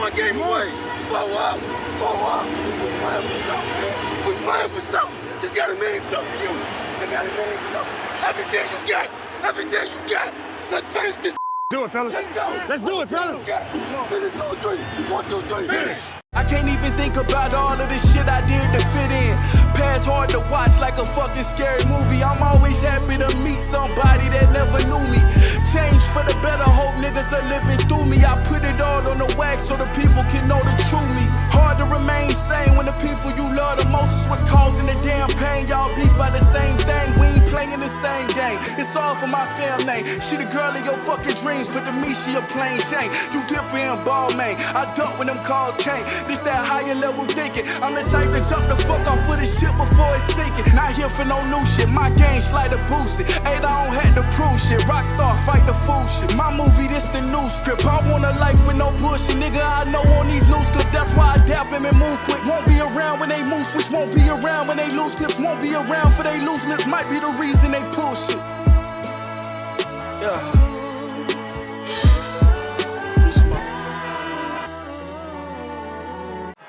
one game away. Blow up. We're playing for something, man. We're playing for something. This gotta mean something to you. It gotta mean something. Everything you got. Everything you got. Let's finish this. Do it, fellas. Let's go. Let's do it, fellas. Finish 2 3. 1 2 3. Finish. I can't even think about all of the shit I did to fit in. Past hard to watch like a fucking scary movie. I'm always happy to meet somebody that never knew me. Change for the better, hope niggas are living through me. I put it all on the wax so the people can know the true me. Hard to remain sane when the people you love the most is what's causing the damn pain. Y'all beef by the same thing, we ain't playing the same game. It's all for my fam name. She the girl of your fucking dreams, but to me she a plain Jane. You dipper and ball man, I duck when them calls came. This that higher level thinking. I'm the type to jump the fuck off for the shit before it's sinking. Not here for no new shit, my game slight to boost it. Ain't I don't have to prove shit. Rockstar fight the fool shit. My movie, this the new script. I want a life with no bullshit, nigga. I know on these news clips. That's why I dap him and move quick. Won't be around when they move switch. Won't be around when they lose clips. Won't be around for they lose lips. Might be the reason they pull shit. Yeah.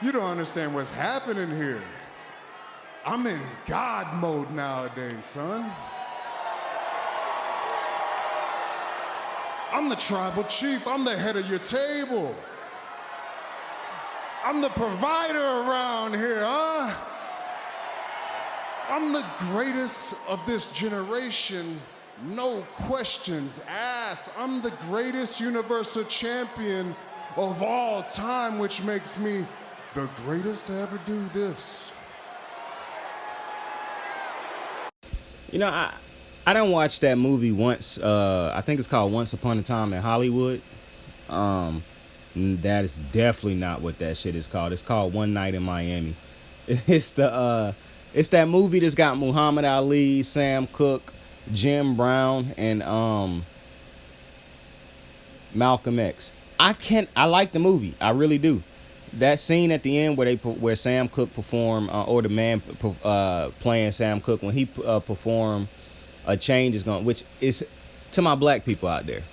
You don't understand what's happening here. I'm in God mode nowadays, son. I'm the tribal chief. I'm the head of your table. I'm the provider around here, huh? I'm the greatest of this generation, no questions asked. I'm the greatest universal champion of all time, which makes me the greatest to ever do this. You know, I done watched that movie once. I think it's called Once Upon a Time in Hollywood. That is definitely not what that shit is called. It's called One Night in Miami. It's that movie that's got Muhammad Ali, Sam Cooke, Jim Brown, and Malcolm X. I like the movie. I really do. That scene at the end where Sam Cooke performed, or the man playing Sam Cooke, when he performed A Change Is Gonna, which is to my black people out there,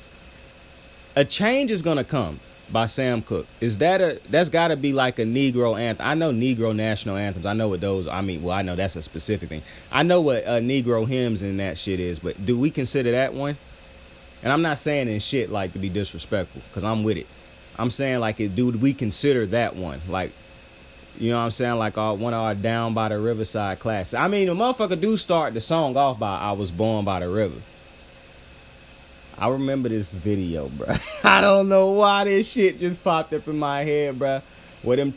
A Change Is Gonna Come by Sam Cooke. That's gotta be like a Negro anthem. I know Negro national anthems. I know what those, I know that's a specific thing. I know what Negro hymns and that shit is, but do we consider that one? And I'm not saying in shit like to be disrespectful, because I'm with it. I'm saying like, do we consider that one? Like, you know what I'm saying? Like one of our Down by the Riverside classics. I mean, the motherfucker do start the song off by I Was Born by the River. I remember this video, bro. I don't know why this shit just popped up in my head, bro. Where them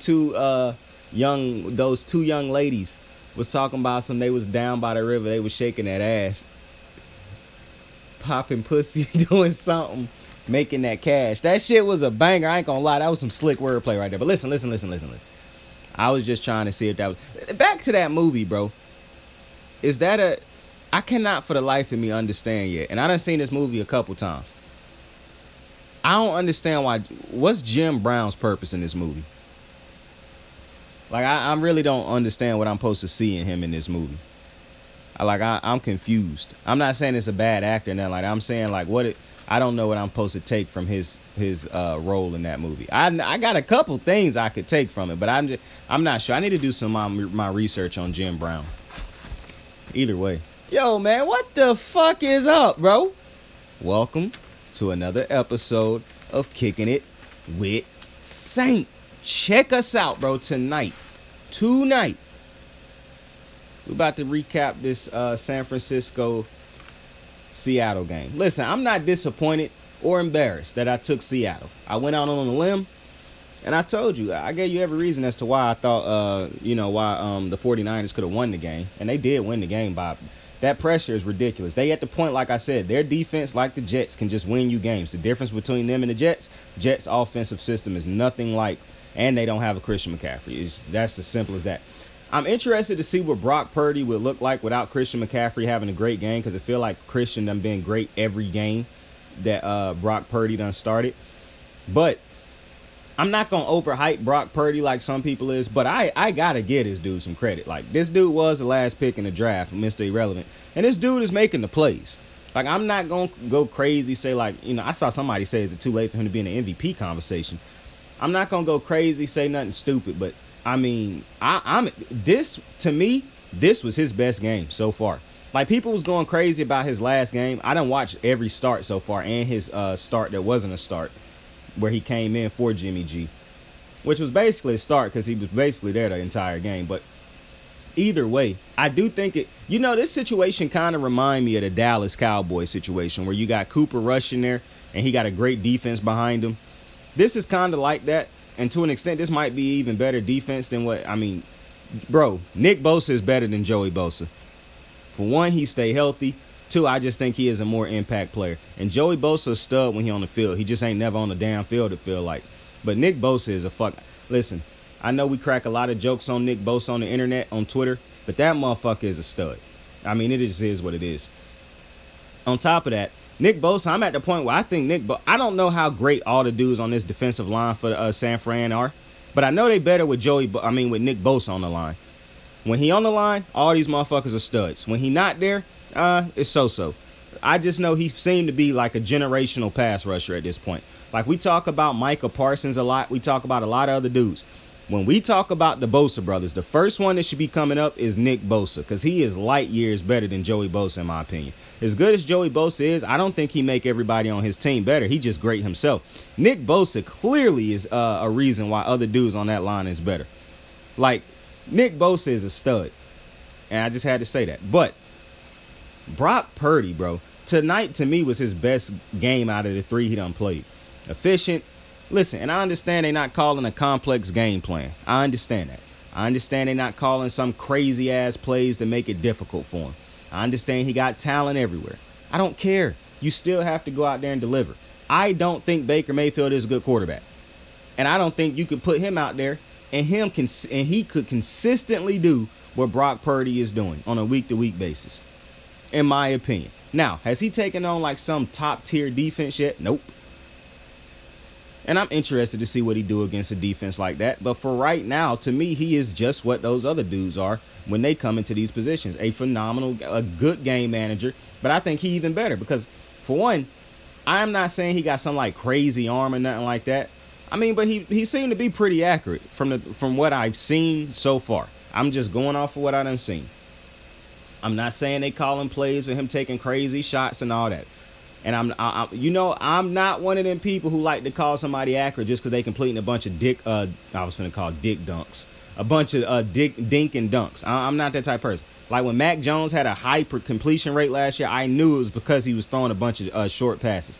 those two young ladies was talking about they was down by the river. They was shaking that ass, popping pussy, doing something, making that cash. That shit was a banger. I ain't gonna lie. That was some slick wordplay right there. But listen. I was just trying to see if that was... Back to that movie, bro. Is that I cannot for the life of me understand yet. And I done seen this movie a couple times. I don't understand what's Jim Brown's purpose in this movie? Like, I really don't understand what I'm supposed to see in him in this movie. I'm confused. I'm not saying it's a bad actor now. Like, I'm saying like I don't know what I'm supposed to take from his role in that movie. I got a couple things I could take from it, but I'm not sure. I need to do some of my research on Jim Brown. Either way. Yo, man, what the fuck is up, bro? Welcome to another episode of Kicking It with Saint. Check us out, bro, tonight. We're about to recap this San Francisco Seattle game. Listen, I'm not disappointed or embarrassed that I took Seattle. I went out on a limb, and I told you, I gave you every reason as to why I thought, why the 49ers could have won the game. And they did win the game, Bob. That pressure is ridiculous. They at the point, like I said, their defense, like the Jets, can just win you games. The difference between them and the Jets' offensive system is nothing like, and they don't have a Christian McCaffrey. That's as simple as that. I'm interested to see what Brock Purdy would look like without Christian McCaffrey having a great game, because I feel like Christian done been great every game that Brock Purdy done started. But I'm not going to overhype Brock Purdy like some people is, but I got to give this dude some credit. Like, this dude was the last pick in the draft, Mr. Irrelevant, and this dude is making the plays. Like, I'm not going to go crazy, say like, I saw somebody say, is it too late for him to be in the MVP conversation? I'm not gonna go crazy, say nothing stupid, but I mean, to me, this was his best game so far. Like, people was going crazy about his last game. I done watched every start so far, and his start that wasn't a start, where he came in for Jimmy G, which was basically a start because he was basically there the entire game. But either way, I do think this situation kind of remind me of the Dallas Cowboys situation where you got Cooper Rush in there and he got a great defense behind him. This is kind of like that, and to an extent, this might be even better defense than bro, Nick Bosa is better than Joey Bosa. For one, he stay healthy. Two, I just think he is a more impact player. And Joey Bosa a stud when he on the field. He just ain't never on the damn field, it feel like. But Nick Bosa is a fuck. Listen, I know we crack a lot of jokes on Nick Bosa on the internet, on Twitter, but that motherfucker is a stud. I mean, it just is what it is. On top of that, Nick Bosa, I'm at the point where I think I don't know how great all the dudes on this defensive line for San Fran are, but I know they better with with Nick Bosa on the line. When he on the line, all these motherfuckers are studs. When he not there, it's so-so. I just know he seemed to be like a generational pass rusher at this point. Like, we talk about Micah Parsons a lot. We talk about a lot of other dudes. When we talk about the Bosa brothers, the first one that should be coming up is Nick Bosa, because he is light years better than Joey Bosa, in my opinion. As good as Joey Bosa is, I don't think he make everybody on his team better. He just great himself. Nick Bosa clearly is a reason why other dudes on that line is better. Like, Nick Bosa is a stud, and I just had to say that. But Brock Purdy, bro, tonight to me was his best game out of the three he done played. Efficient. Listen, and I understand they not calling a complex game plan. I understand that. I understand they not calling some crazy ass plays to make it difficult for him. I understand he got talent everywhere. I don't care. You still have to go out there and deliver. I don't think Baker Mayfield is a good quarterback, and I don't think you could put him out there and he could consistently do what Brock Purdy is doing on a week-to-week basis, in my opinion. Now, has he taken on like some top-tier defense yet? Nope. And I'm interested to see what he do against a defense like that. But for right now, to me, he is just what those other dudes are when they come into these positions. A good game manager. But I think he even better because, for one, I'm not saying he got some like crazy arm or nothing like that. I mean, but he seemed to be pretty accurate from what I've seen so far. I'm just going off of what I done seen. I'm not saying they calling plays for him taking crazy shots and all that. And I'm not one of them people who like to call somebody accurate just because they completing a bunch of dick dunks, a bunch of dink and dunks. I'm not that type of person. Like when Mac Jones had a high completion rate last year, I knew it was because he was throwing a bunch of short passes.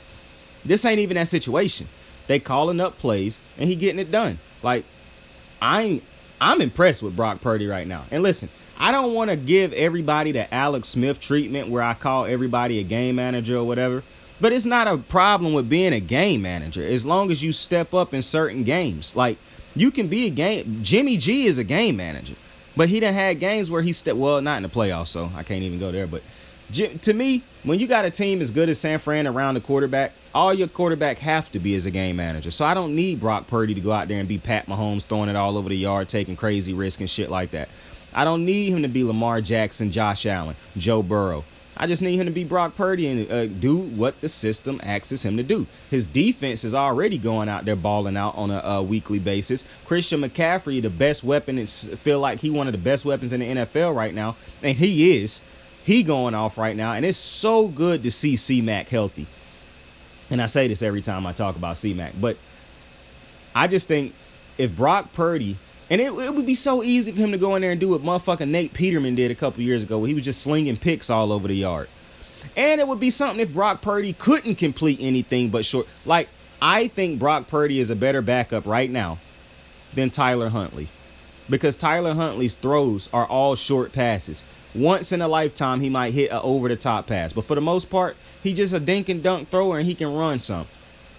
This ain't even that situation. They calling up plays and he getting it done. Like, I'm impressed with Brock Purdy right now. And listen, I don't want to give everybody the Alex Smith treatment where I call everybody a game manager or whatever. But it's not a problem with being a game manager as long as you step up in certain games. Like, you can be Jimmy G is a game manager. But he done had games where not in the playoffs, so I can't even go there. But to me, when you got a team as good as San Fran around the quarterback, all your quarterback have to be as a game manager. So I don't need Brock Purdy to go out there and be Pat Mahomes throwing it all over the yard, taking crazy risks and shit like that. I don't need him to be Lamar Jackson, Josh Allen, Joe Burrow. I just need him to be Brock Purdy and do what the system asks him to do. His defense is already going out there balling out on a weekly basis. Christian McCaffrey, the best weapon, feel like he one of the best weapons in the NFL right now, and he is. He going off right now, and it's so good to see CMac healthy. And I say this every time I talk about CMac, but I just think if Brock Purdy, and it would be so easy for him to go in there and do what motherfucking Nate Peterman did a couple years ago, where he was just slinging picks all over the yard. And it would be something if Brock Purdy couldn't complete anything but short. Like, I think Brock Purdy is a better backup right now than Tyler Huntley, because Tyler Huntley's throws are all short passes. Once in a lifetime, he might hit an over-the-top pass. But for the most part, he's just a dink and dunk thrower, and he can run some.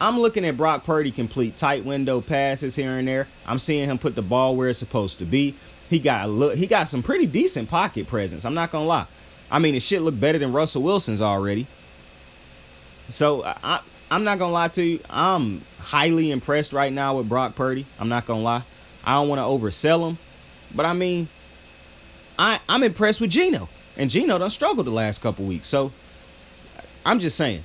I'm looking at Brock Purdy complete tight window passes here and there. I'm seeing him put the ball where it's supposed to be. He got some pretty decent pocket presence. I'm not going to lie. I mean, his shit look better than Russell Wilson's already. So I'm not going to lie to you. I'm highly impressed right now with Brock Purdy. I'm not going to lie. I don't want to oversell him. But, I mean, I'm impressed with Geno. And Geno done struggled the last couple weeks. So, I'm just saying.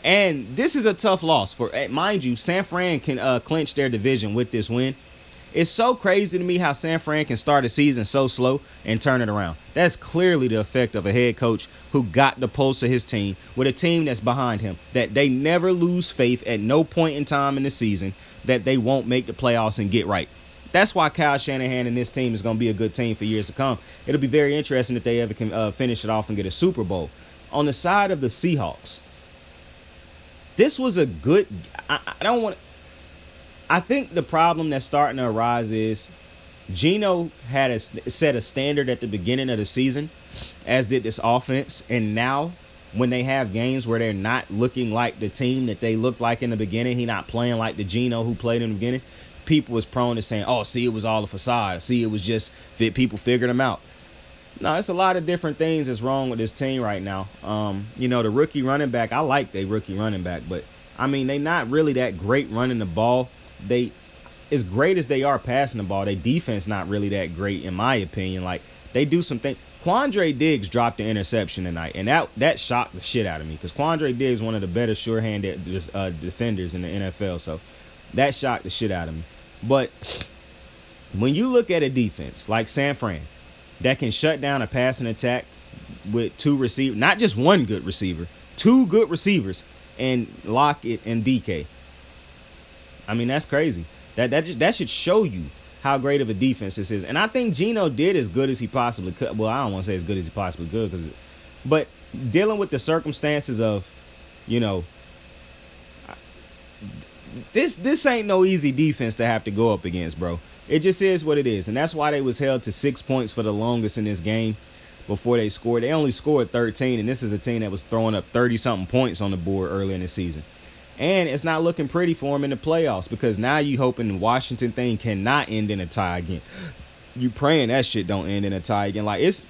And this is a tough loss for, mind you, San Fran can clinch their division with this win. It's so crazy to me how San Fran can start a season so slow and turn it around. That's clearly the effect of a head coach who got the pulse of his team with a team that's behind him, that they never lose faith at no point in time in the season that they won't make the playoffs and get right. That's why Kyle Shanahan and this team is going to be a good team for years to come. It'll be very interesting if they ever can finish it off and get a Super Bowl. On the side of the Seahawks, this was a good. I think the problem that's starting to arise is Geno had set a standard at the beginning of the season, as did this offense. And now, when they have games where they're not looking like the team that they looked like in the beginning, he not playing like the Geno who played in the beginning, people was prone to saying, "Oh, see, it was all a facade. See, it was just people figured him out." No, it's a lot of different things that's wrong with this team right now. The rookie running back, I like the rookie running back, but I mean, they not really that great running the ball. They, as great as they are passing the ball, their defense not really that great in my opinion. Like, they do some things. Quandre Diggs dropped the interception tonight, and that shocked the shit out of me because Quandre Diggs is one of the better sure-handed defenders in the NFL. So that shocked the shit out of me. But when you look at a defense like San Fran that can shut down a passing attack with two receivers, not just one good receiver, two good receivers, and Lockett and DK. I mean, that's crazy. That should show you how great of a defense this is. And I think Geno did as good as he possibly could. Well, I don't want to say as good as he possibly could, but dealing with the circumstances of, this ain't no easy defense to have to go up against, bro. It just is what it is. And that's why they was held to 6 points for the longest in this game before they scored. They only scored 13, and this is a team that was throwing up 30-something points on the board early in the season. And it's not looking pretty for them in the playoffs because now you hoping the Washington thing cannot end in a tie again. You praying that shit don't end in a tie again. Like, it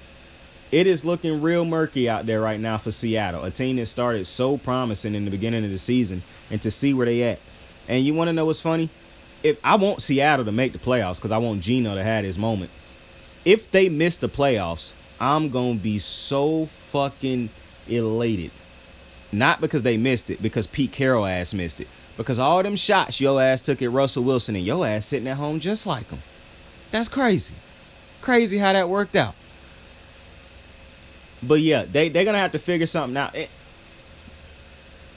is looking real murky out there right now for Seattle, a team that started so promising in the beginning of the season, and to see where they at. And you want to know what's funny? If I want Seattle to make the playoffs because I want Geno to have his moment. If they miss the playoffs, I'm going to be so fucking elated. Not because they missed it, because Pete Carroll ass missed it. Because all them shots your ass took at Russell Wilson and your ass sitting at home just like him. That's crazy. Crazy how that worked out. But yeah, they're going to have to figure something out.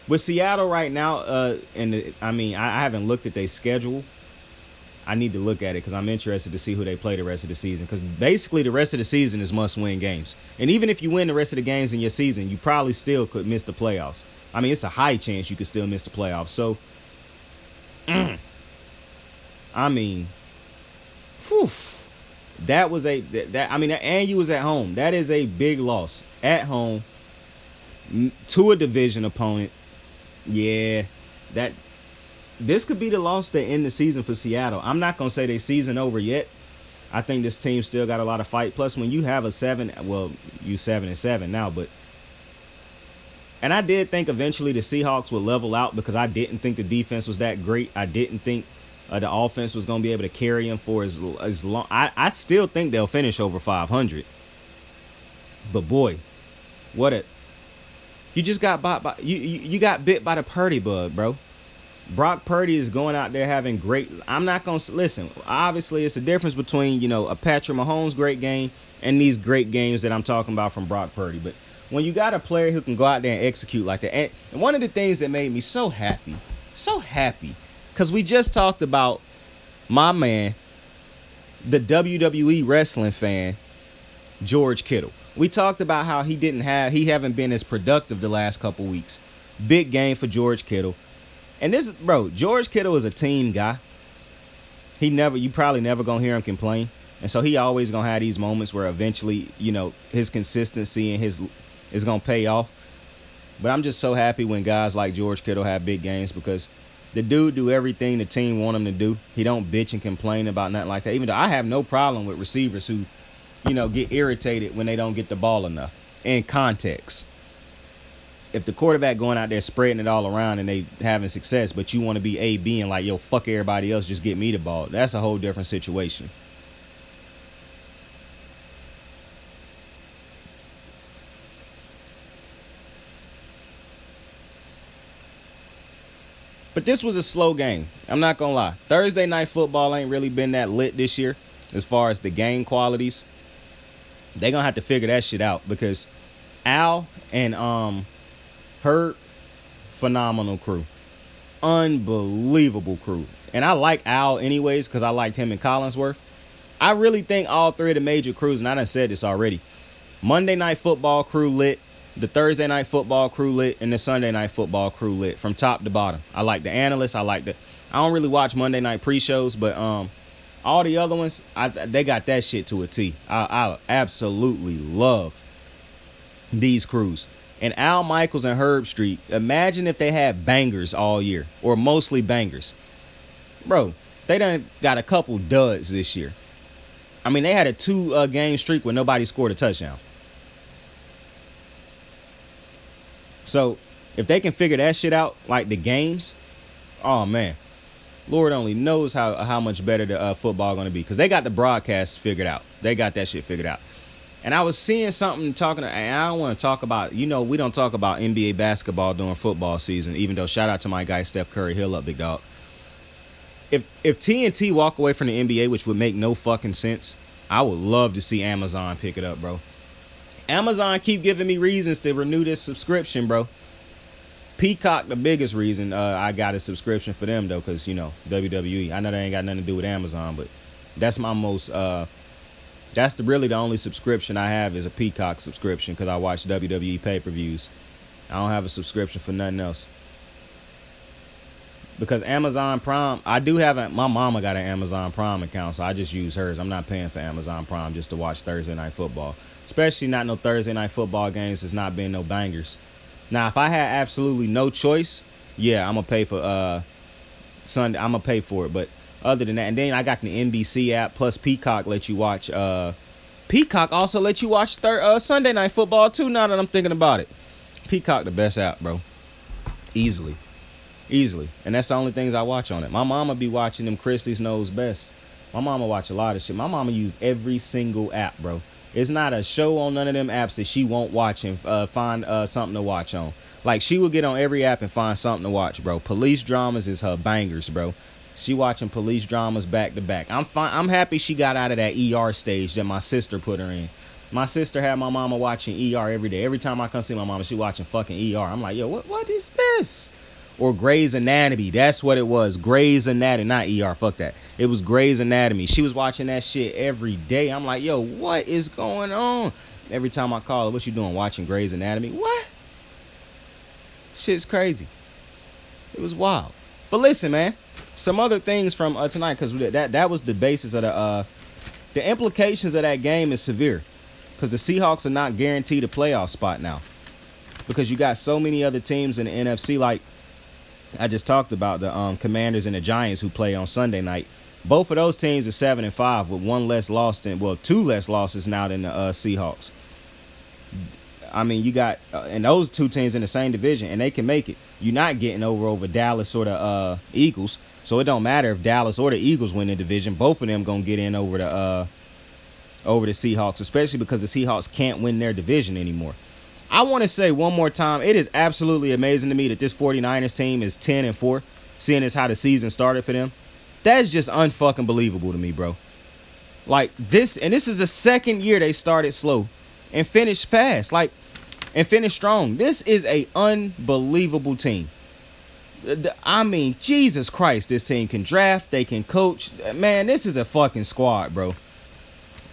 With Seattle right now, I haven't looked at their schedule. I need to look at it because I'm interested to see who they play the rest of the season. Because basically the rest of the season is must-win games. And even if you win the rest of the games in your season, you probably still could miss the playoffs. I mean, it's a high chance you could still miss the playoffs. So, and you was at home. That is a big loss at home to a division opponent. Yeah, this could be the loss that end the season for Seattle. I'm not going to say their season over yet. I think this team still got a lot of fight. Plus, when you have you 7-7 now, and I did think eventually the Seahawks would level out because I didn't think the defense was that great. I didn't think the offense was going to be able to carry them for as long. I still think they'll finish over 500. But boy, you just got you got bit by the Purdy bug, bro. Brock Purdy is going out there having great. I'm not going to listen. Obviously, it's a difference between, a Patrick Mahomes great game and these great games that I'm talking about from Brock Purdy. But when you got a player who can go out there and execute like that, and one of the things that made me so happy, because we just talked about my man, the WWE wrestling fan, George Kittle. We talked about how he haven't been as productive the last couple weeks. Big game for George Kittle. And George Kittle is a team guy. You probably never gonna hear him complain. And so he always gonna have these moments where eventually, his consistency and is gonna pay off. But I'm just so happy when guys like George Kittle have big games because the dude do everything the team want him to do. He don't bitch and complain about nothing like that. Even though I have no problem with receivers who, get irritated when they don't get the ball enough in context. If the quarterback going out there spreading it all around and they having success, but you want to be AB and like, yo, fuck everybody else, just get me the ball. That's a whole different situation. But this was a slow game. I'm not going to lie. Thursday night football ain't really been that lit this year as far as the game qualities. They're going to have to figure that shit out because Al and Herb, phenomenal crew. Unbelievable crew. And I like Al anyways because I liked him in Collinsworth. I really think all three of the major crews, and I done said this already, Monday night football crew lit, the Thursday night football crew lit, and the Sunday night football crew lit from top to bottom. I like the analysts. I don't really watch Monday night pre-shows, but all the other ones, they got that shit to a T. I absolutely love these crews. And Al Michaels and Herb Street, imagine if they had bangers all year, or mostly bangers. Bro, they done got a couple duds this year. I mean, they had a 2-game streak where nobody scored a touchdown. So, if they can figure that shit out, like the games, oh, man. Lord only knows how much better the football going to be. Because they got the broadcast figured out. They got that shit figured out. And I was seeing something and I don't want to talk about, we don't talk about NBA basketball during football season, even though shout out to my guy Steph Curry. Heal up, big dog. If TNT walk away from the NBA, which would make no fucking sense, I would love to see Amazon pick it up, bro. Amazon keep giving me reasons to renew this subscription, bro. Peacock, the biggest reason I got a subscription for them, though, because, WWE. I know that ain't got nothing to do with Amazon, but that's my most, that's really the only subscription I have is a Peacock subscription because I watch WWE pay-per-views. I don't have a subscription for nothing else. Because Amazon Prime, my mama got an Amazon Prime account, so I just use hers. I'm not paying for Amazon Prime just to watch Thursday Night Football. Especially not no Thursday Night Football games. It's not been no bangers. Now, if I had absolutely no choice, yeah, I'm going to pay for Sunday. I'm going to pay for it. But other than that, and then I got the NBC app, plus Peacock let you watch. Peacock also let you watch Sunday Night Football, too, now that I'm thinking about it. Peacock, the best app, bro. Easily. And that's the only things I watch on it. My mama be watching them Chrisley's Knows Best. My mama watch a lot of shit. My mama use every single app, bro. It's not a show on none of them apps that she won't watch and find something to watch on. Like, she will get on every app and find something to watch, bro. Police dramas is her bangers, bro. She watching police dramas back to back. I'm happy she got out of that ER stage that my sister put her in. My sister had my mama watching ER every day. Every time I come see my mama, she watching fucking ER. I'm like, yo, what is this? Or Grey's Anatomy. That's what it was. Grey's Anatomy. Not ER. Fuck that. It was Grey's Anatomy. She was watching that shit every day. I'm like, yo, what is going on? Every time I call her, what you doing? Watching Grey's Anatomy? What? Shit's crazy. It was wild. But listen, man. Some other things from tonight, because that was the basis of the implications of that game is severe. Because the Seahawks are not guaranteed a playoff spot now. Because you got so many other teams in the NFC, like I just talked about the Commanders and the Giants who play on Sunday night. Both of those teams are 7-5 with two less losses now than the Seahawks. I mean, you got and those two teams in the same division, and they can make it. You're not getting over Dallas or the Eagles, so it don't matter if Dallas or the Eagles win the division. Both of them gonna get in over the Seahawks, especially because the Seahawks can't win their division anymore. I want to say one more time, it is absolutely amazing to me that this 49ers team is 10-4, seeing as how the season started for them. That's just unfucking believable to me, bro. Like this, and this is the second year they started slow and finished fast, and finished strong. This is a unbelievable team. I mean, Jesus Christ, this team can draft, they can coach. Man, this is a fucking squad, bro.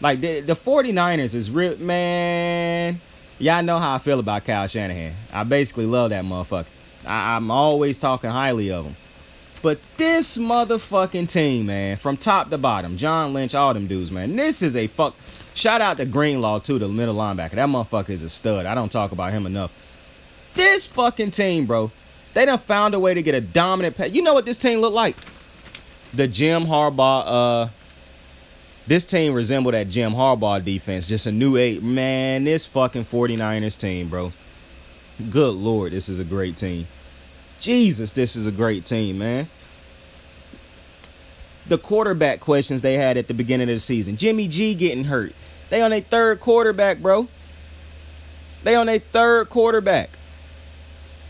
Like the 49ers is real, man. Y'all know how I feel about Kyle Shanahan. I basically love that motherfucker. I'm always talking highly of him. But this motherfucking team, man, from top to bottom, John Lynch, all them dudes, man, this is a fuck. Shout out to Greenlaw, too, the middle linebacker. That motherfucker is a stud. I don't talk about him enough. This fucking team, bro, they done found a way to get a dominant pass. You know what this team look like? The Jim Harbaugh, this team resembled that Jim Harbaugh defense. Just a new age. Man, this fucking 49ers team, bro. Good Lord, this is a great team. Jesus, this is a great team, man. The quarterback questions they had at the beginning of the season. Jimmy G getting hurt. They on their third quarterback, bro. They on their third quarterback.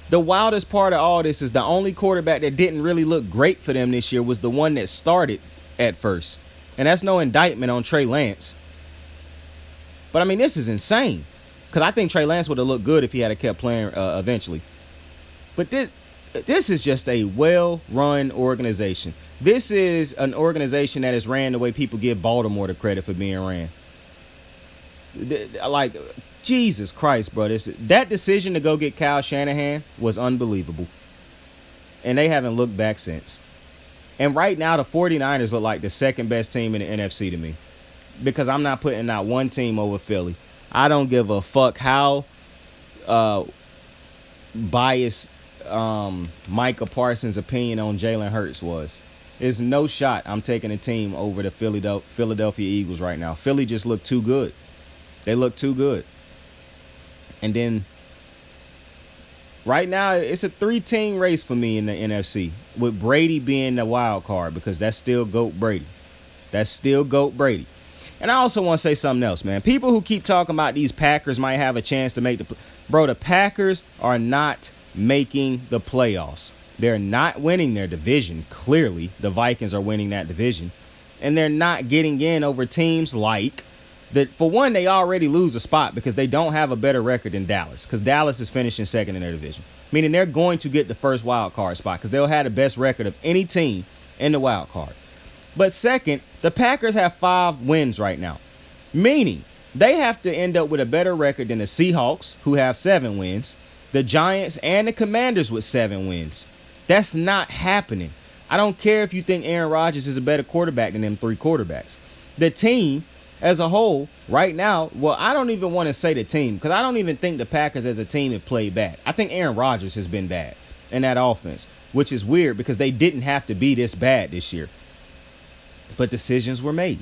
The wildest part of all this is the only quarterback that didn't really look great for them this year was the one that started at first. And that's no indictment on Trey Lance. But, I mean, this is insane. Because I think Trey Lance would have looked good if he had kept playing eventually. But this is just a well-run organization. This is an organization that is ran the way people give Baltimore the credit for being ran. Like, Jesus Christ, bro. That decision to go get Kyle Shanahan was unbelievable. And they haven't looked back since. And right now, the 49ers look like the second best team in the NFC to me. Because I'm not putting out one team over Philly. I don't give a fuck how biased Micah Parsons' opinion on Jalen Hurts was. There's no shot I'm taking a team over the Philadelphia Eagles right now. Philly just look too good. They look too good. And then right now it's a 3-team race for me in the NFC, with Brady being the wild card, because that's still GOAT Brady. That's still GOAT Brady. And I also want to say something else, man. People who keep talking about these Packers might have a chance to make the Packers are not making the playoffs. They're not winning their division. Clearly, the Vikings are winning that division. And they're not getting in over teams like that. For one, they already lose a spot because they don't have a better record than Dallas, because Dallas is finishing second in their division. Meaning they're going to get the first wild card spot because they'll have the best record of any team in the wild card. But second, the Packers have 5 wins right now. Meaning they have to end up with a better record than the Seahawks, who have 7 wins, the Giants, and the Commanders with 7 wins. That's not happening. I don't care if you think Aaron Rodgers is a better quarterback than them 3 quarterbacks. The team as a whole right now, well, I don't even want to say the team, because I don't even think the Packers as a team have played bad. I think Aaron Rodgers has been bad in that offense, which is weird because they didn't have to be this bad this year. But decisions were made.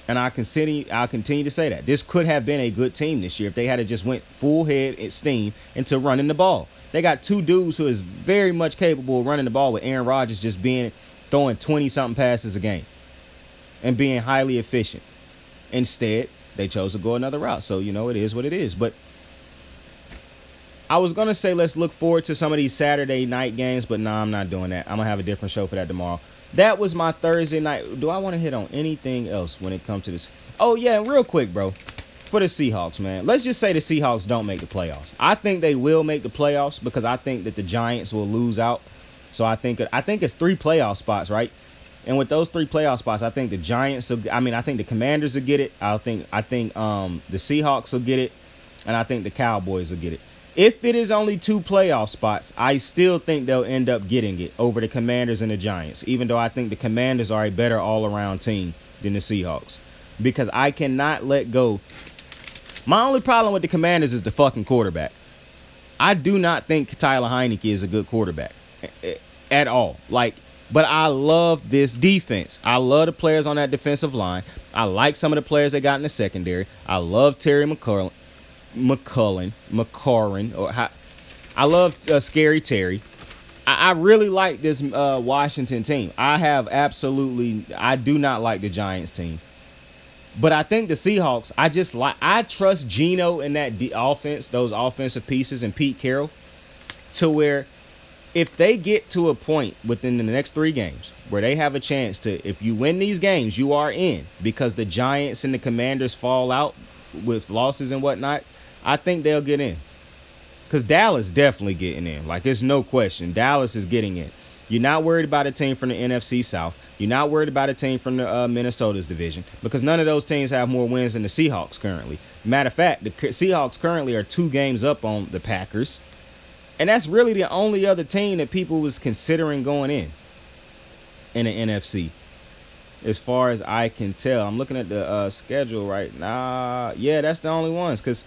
And I'll continue to say that. This could have been a good team this year if they had just went full head at steam into running the ball. They got 2 dudes who is very much capable of running the ball, with Aaron Rodgers just throwing 20-something passes a game and being highly efficient. Instead, they chose to go another route. So, it is what it is. But I was going to say let's look forward to some of these Saturday night games, but nah, I'm not doing that. I'm going to have a different show for that tomorrow. That was my Thursday night. Do I want to hit on anything else when it comes to this? Oh, yeah, real quick, bro. For the Seahawks, man. Let's just say the Seahawks don't make the playoffs. I think they will make the playoffs because I think that the Giants will lose out. So I think it's 3 playoff spots, right? And with those 3 playoff spots, I think the Giants I think the Commanders will get it. I think the Seahawks will get it. And I think the Cowboys will get it. If it is only 2 playoff spots, I still think they'll end up getting it over the Commanders and the Giants, even though I think the Commanders are a better all-around team than the Seahawks. Because I cannot let go. My only problem with the Commanders is the fucking quarterback. I do not think Tyler Heineke is a good quarterback at all. But I love this defense. I love the players on that defensive line. I like some of the players they got in the secondary. I love Terry McLaurin. I love Scary Terry. I really like this Washington team. I do not like the Giants team. But I think the Seahawks, I trust Geno in that offense, those offensive pieces, and Pete Carroll, to where if they get to a point within the next 3 games where they have a chance to, if you win these games, you are in, because the Giants and the Commanders fall out with losses and whatnot, I think they'll get in. Because Dallas definitely getting in. There's no question. Dallas is getting in. You're not worried about a team from the NFC South. You're not worried about a team from the Minnesota's division, because none of those teams have more wins than the Seahawks currently. Matter of fact, the Seahawks currently are 2 games up on the Packers. And that's really the only other team that people was considering going in the NFC, as far as I can tell. I'm looking at the schedule right now. Yeah, that's the only ones. Because,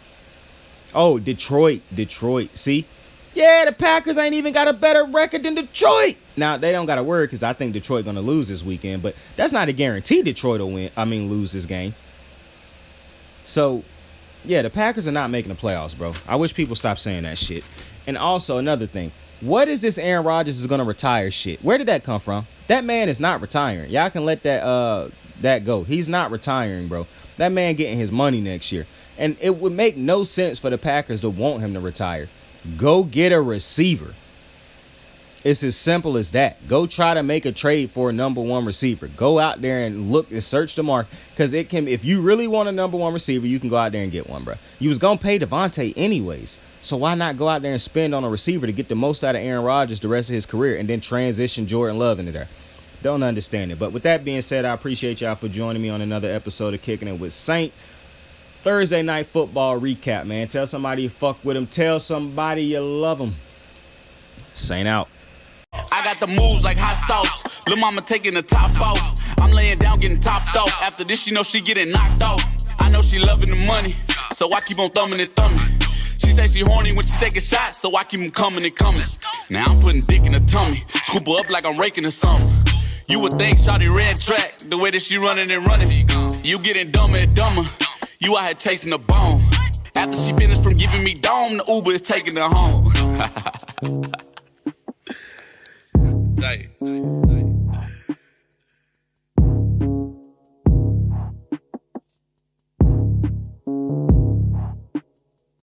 Detroit. See? Yeah, the Packers ain't even got a better record than Detroit. Now, they don't got to worry because I think Detroit going to lose this weekend. But that's not a guarantee Detroit will lose this game. So, yeah, the Packers are not making the playoffs, bro. I wish people stop saying that shit. And also, another thing. What is this Aaron Rodgers is going to retire shit? Where did that come from? That man is not retiring. Y'all can let that go. He's not retiring, bro. That man getting his money next year. And it would make no sense for the Packers to want him to retire. Go get a receiver. It's as simple as that. Go try to make a trade for a number one receiver. Go out there and look and search the market. Because it can, if you really want a number one receiver, you can go out there and get one, bro. You was going to pay Devontae anyways. So why not go out there and spend on a receiver to get the most out of Aaron Rodgers the rest of his career and then transition Jordan Love into there? Don't understand it. But with that being said, I appreciate y'all for joining me on another episode of Kicking It with Saint. Thursday night football recap, man. Tell somebody you fuck with them. Tell somebody you love them. Saint out. I got the moves like hot sauce. Lil' mama taking the top off. I'm laying down getting topped off. After this, she know she getting knocked off. I know she loving the money, so I keep on thumbing and thumbing. She say she horny when she taking shots, so I keep them coming and coming. Now I'm putting dick in her tummy. Scoop her up like I'm raking or something. You would think shawty red track, the way that she running and running. You getting dumber and dumber. You out here chasing the bone. After she finished from giving me dome, the Uber is taking her home. Tight.